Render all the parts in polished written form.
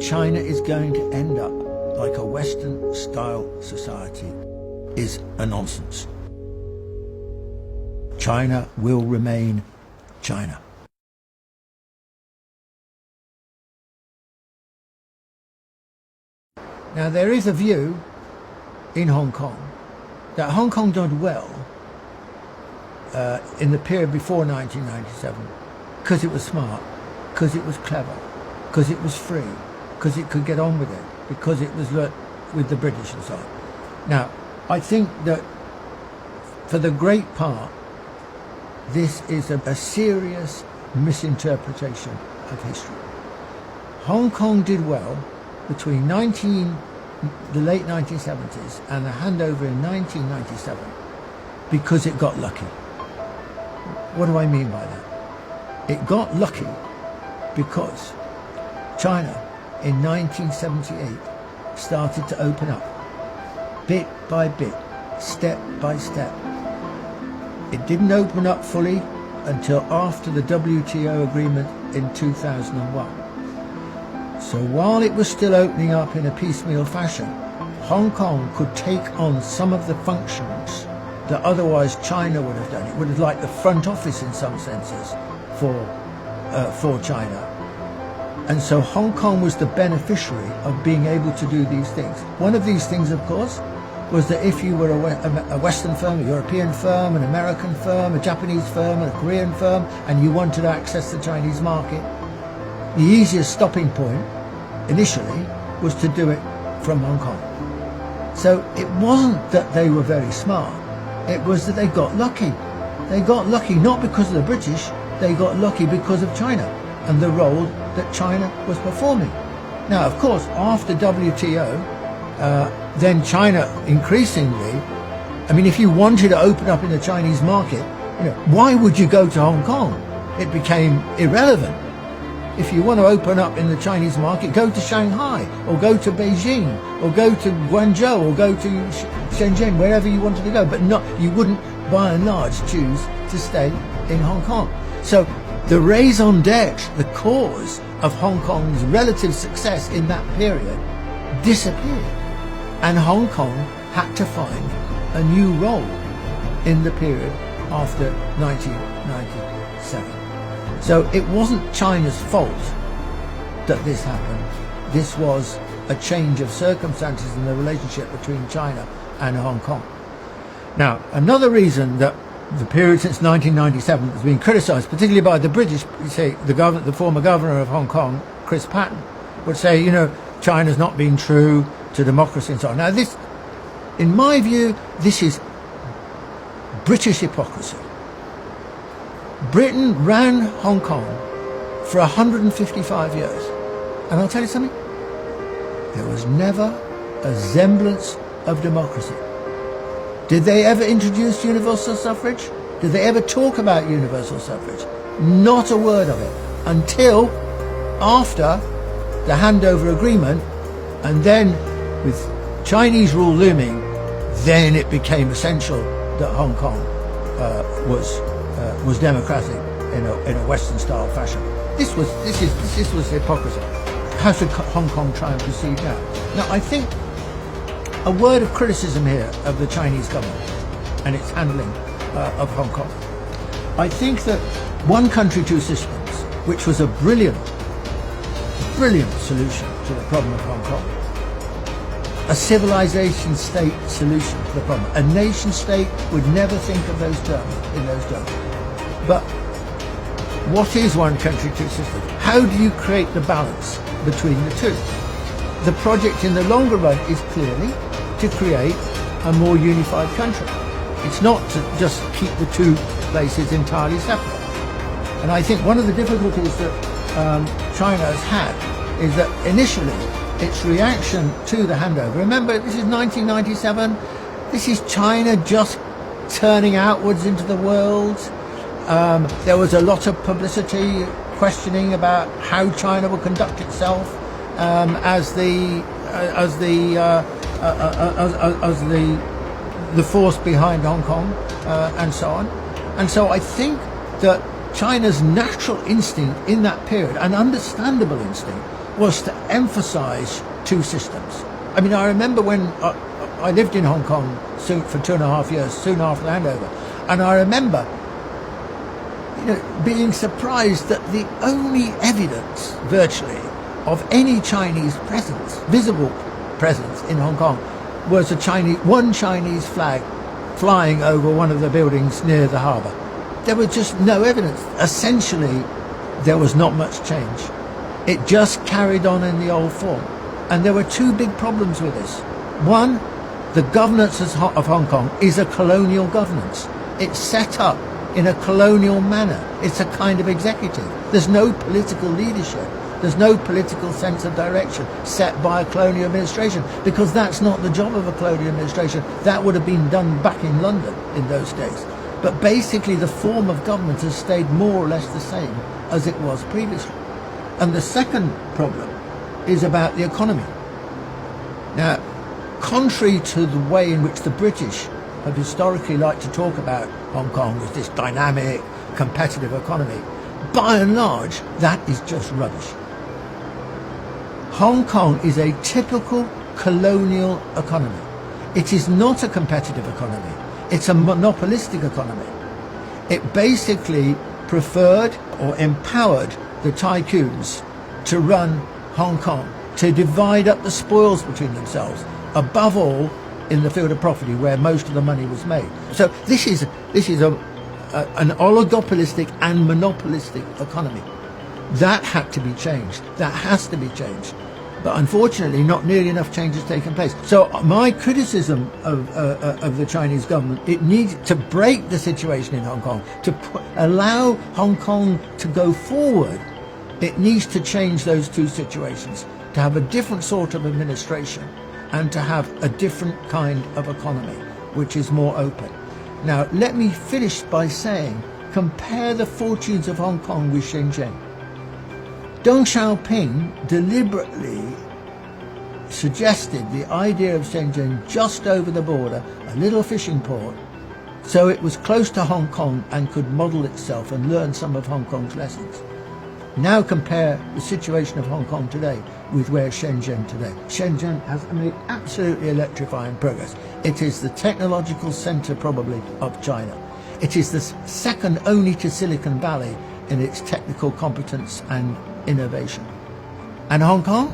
China is going to end up like a Western-style society is a nonsense. China will remain China. Now, there is a view in Hong Kong that Hong Kong did well in the period before 1997 because it was smart, because it was clever, because it was free, because it could get on with it, because it was with the British and so on. Now, I think that for the great part, this is a serious misinterpretation of history. Hong Kong did well between the late 1970s and the handover in 1997 because it got lucky. What do I mean by that? It got lucky because China in 1978 started to open up, bit by bit, step by step. It didn't open up fully until after the WTO agreement in 2001. So while it was still opening up in a piecemeal fashion, Hong Kong could take on some of the functions that otherwise China would have done. It would have like the front office in some senses for China. And so Hong Kong was the beneficiary of being able to do these things. One of these things, of course, was that if you were a Western firm, a European firm, an American firm, a Japanese firm, and a Korean firm, and you wanted to access the Chinese market, the easiest stopping point initially was to do it from Hong Kong. So it wasn't that they were very smart, it was that they got lucky. They got lucky not because of the British, they got lucky because of China and the role that China was performing. Now, of course, after WTO, then China increasingly, I mean, if you wanted to open up in the Chinese market, why would you go to Hong Kong? It became irrelevant. If you want to open up in the Chinese market, go to Shanghai, or go to Beijing, or go to Guangzhou, or go to Shenzhen, wherever you wanted to go. But you wouldn't, by and large, choose to stay in Hong Kong. So the raison d'etre, the cause of Hong Kong's relative success in that period, disappeared. And Hong Kong had to find a new role in the period after 1997. So it wasn't China's fault that this happened. This was a change of circumstances in the relationship between China and Hong Kong. Now, another reason that the period since 1997 has been criticised, particularly by the British, say the former governor of Hong Kong, Chris Patten, would say, China's not been true to democracy and so on. Now, this, in my view, this is British hypocrisy. Britain ran Hong Kong for 155 years. And I'll tell you something, there was never a semblance of democracy. Did they ever introduce universal suffrage? Did they ever talk about universal suffrage? Not a word of it until after the handover agreement, and then with Chinese rule looming, then it became essential that Hong Kong was democratic in a Western-style fashion. This was hypocrisy. How should Hong Kong try and proceed now? Now, I think a word of criticism here of the Chinese government and its handling of Hong Kong. I think that one country, two systems, which was a brilliant solution to the problem of Hong Kong, a civilization state solution to the problem. A nation state would never think of those terms in those terms. But what is one country, two systems? How do you create the balance between the two? The project in the longer run is clearly to create a more unified country. It's not to just keep the two places entirely separate. And I think one of the difficulties that China has had is that initially its reaction to the handover, remember this is 1997, this is China just turning outwards into the world. There was a lot of publicity questioning about how China will conduct itself as the force behind Hong Kong and so on. And so I think that China's natural instinct in that period, an understandable instinct, was to emphasize two systems. I mean, I remember when I lived in Hong Kong for 2.5 years, soon after the handover, and I remember being surprised that the only evidence, virtually, of any Chinese presence, visible presence in Hong Kong, was one Chinese flag flying over one of the buildings near the harbour. There was just no evidence. Essentially, there was not much change. It just carried on in the old form. And there were two big problems with this. One, the governance of Hong Kong is a colonial governance. It's set up in a colonial manner. It's a kind of executive. There's no political leadership. There's no political sense of direction set by a colonial administration, because that's not the job of a colonial administration. That would have been done back in London in those days. But basically the form of government has stayed more or less the same as it was previously. And the second problem is about the economy. Now, contrary to the way in which the British have historically liked to talk about Hong Kong as this dynamic, competitive economy, by and large, that is just rubbish. Hong Kong is a typical colonial economy. It is not a competitive economy. It's a monopolistic economy. It basically preferred or empowered the tycoons to run Hong Kong, to divide up the spoils between themselves, above all in the field of property where most of the money was made. So this is an oligopolistic and monopolistic economy. That had to be changed. That has to be changed. But unfortunately, not nearly enough change has taken place. So my criticism of the Chinese government, it needs to break the situation in Hong Kong, to allow Hong Kong to go forward. It needs to change those two situations, to have a different sort of administration and to have a different kind of economy, which is more open. Now, let me finish by saying, compare the fortunes of Hong Kong with Shenzhen. Deng Xiaoping deliberately suggested the idea of Shenzhen just over the border, a little fishing port, so it was close to Hong Kong and could model itself and learn some of Hong Kong's lessons. Now compare the situation of Hong Kong today with where Shenzhen today. Shenzhen has made absolutely electrifying progress. It is the technological centre probably of China. It is the second only to Silicon Valley in its technical competence and innovation. And Hong Kong?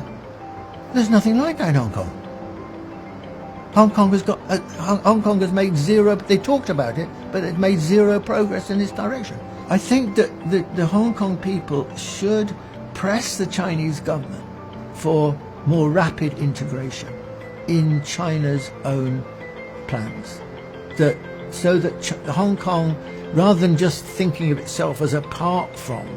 There's nothing like that in Hong Kong. Hong Kong has made zero, they talked about it, but it made zero progress in this direction. I think that the Hong Kong people should press the Chinese government for more rapid integration in China's own plans. So that Hong Kong, rather than just thinking of itself as apart from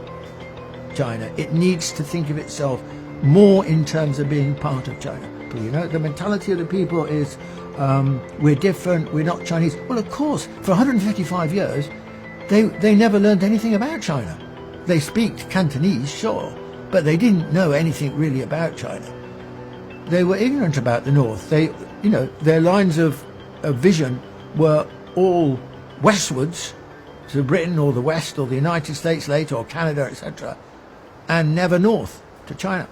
China, it needs to think of itself more in terms of being part of China. The mentality of the people is, we're different, we're not Chinese. Well, of course, for 155 years, they never learned anything about China. They speak Cantonese, sure, but they didn't know anything really about China. They were ignorant about the North. Their lines of vision were all westwards to Britain or the West or the United States later or Canada, etc., and never north to China.